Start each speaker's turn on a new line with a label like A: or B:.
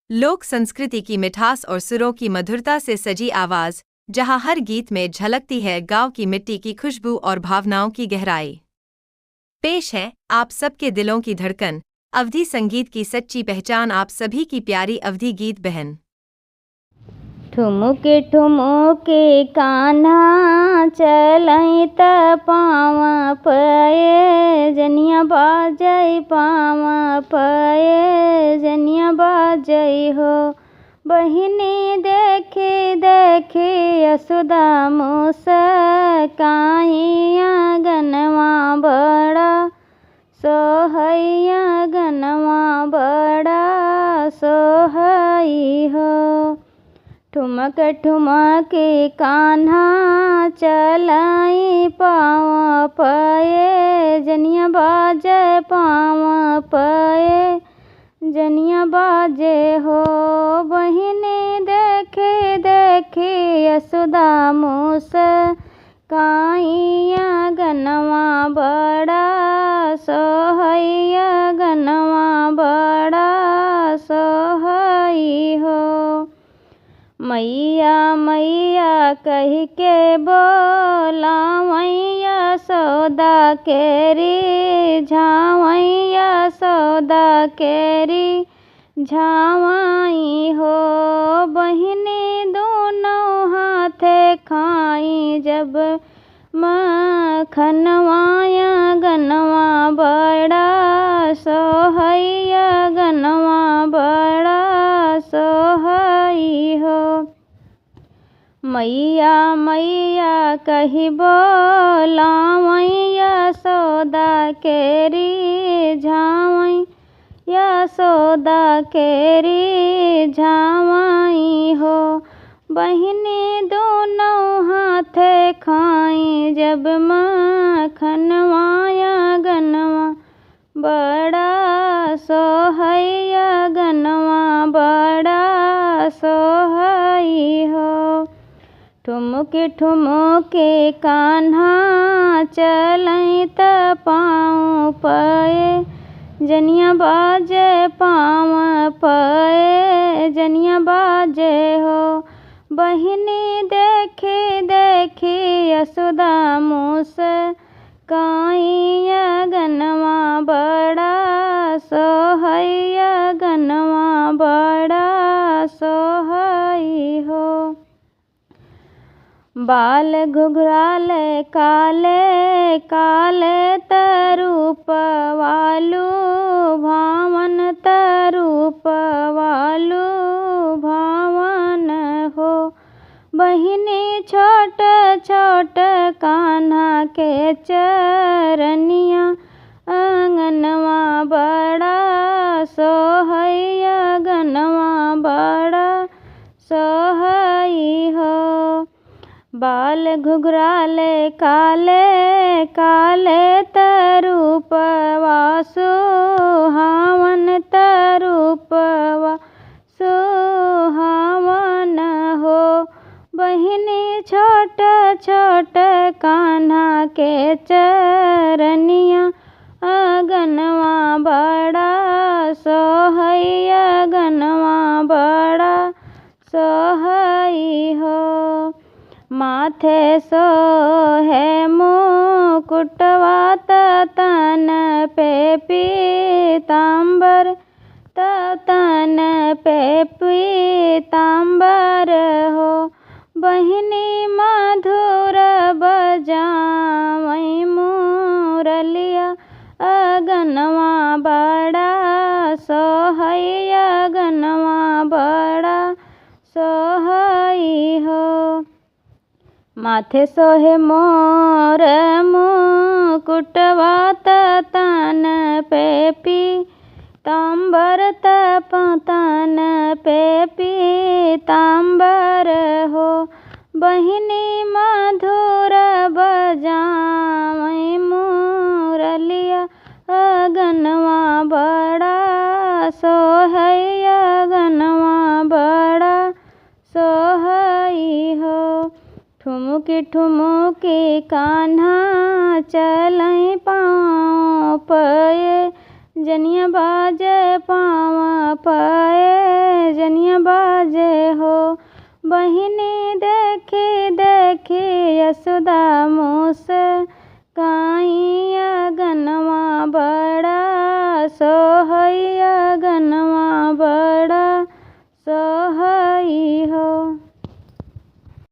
A: लोक संस्कृति की मिठास और सुरों की मधुरता से सजी आवाज, जहां हर गीत में झलकती है गांव की मिट्टी की खुशबू और भावनाओं की गहराई। पेश है आप सबके दिलों की धड़कन, अवधी संगीत की सच्ची पहचान, आप सभी की प्यारी अवधी गीत बहन।
B: ठुमुके ठुमुके कान्हा चलई त पाँव पये जनिया बाजई पाँव पये जनिया बाजई हो। बहिनी देखे देखे यशोदा मुस्काइया गनवा बड़ा सोहैया गनवा बड़ा सोहई हो। ठुमक ठुमके कान्हा चलाई पाँव पये जनिया बाजे पाँव पये जनिया बाजे हो। बहिनी देखे देखे यशोदा मुस्काइया गनवा बड़ा सोहैया गनवा बड़ा सोहई हो। मैया मैया कही के बोलावैया सौदा केरी झावैया सौदा केरी झावाई हो। बहिनी दोनों हाथे खाई जब मखनवाया गनवा बड़ा सोहैया गनवा बड़ा सोहई हो। मैया मैया कही बोलावैया सौदा केरी झावैया सौदा केरी झावाई हो। बहिनी दोनों हाथे खाई जब मखनवाया गनवा बड़ा सोहैया गनवा बड़ा सोहई हो। ठुमुके ठुमुके कान्हा चलई त पाँव पये जनिया बाजे पाँव पये जनिया बाजे हो। बहिनी देखे देखे यशोदा मुस्काइया गनवा बड़ा सोहैया गनवा बड़ा सोहई हो। बाल घुघराले काले काले तरूप वालू भावन तरूप वालू भावन हो। बहिनी छोट छोट कान्हा के चरनिया आंगनवा बड़ा सोहैया गनवा बड़ा सोहई हो। बाल घुघराले काले काले तरूप वासु हावन तरूप वासु हावन हो। बहिनी छोट छोट कान्हा के चरनिया गनवा बड़ा सोहैया गनवा बड़ा सोहई हो। माथे सोहे मुकुटवा तन पे पीतांबर तन पे पीतांबर हो। बहिनी मधुर बजावई मुरलिया गनवा बड़ा सोहैया गनवा बड़ा सोहई हो। माथे सोहे मोर मुकुटवा तन पे पीतांबर तन पे पीतांबर हो। बहिनी मधुर बजावई मुरलिया गनवा बड़ा सोहैया गनवा बड़ा सोहई हो। ठुमुके ठुमुके कान्हा चलई पाँव पये जनिया बाजे पाँव पये देखी यशोदा मूस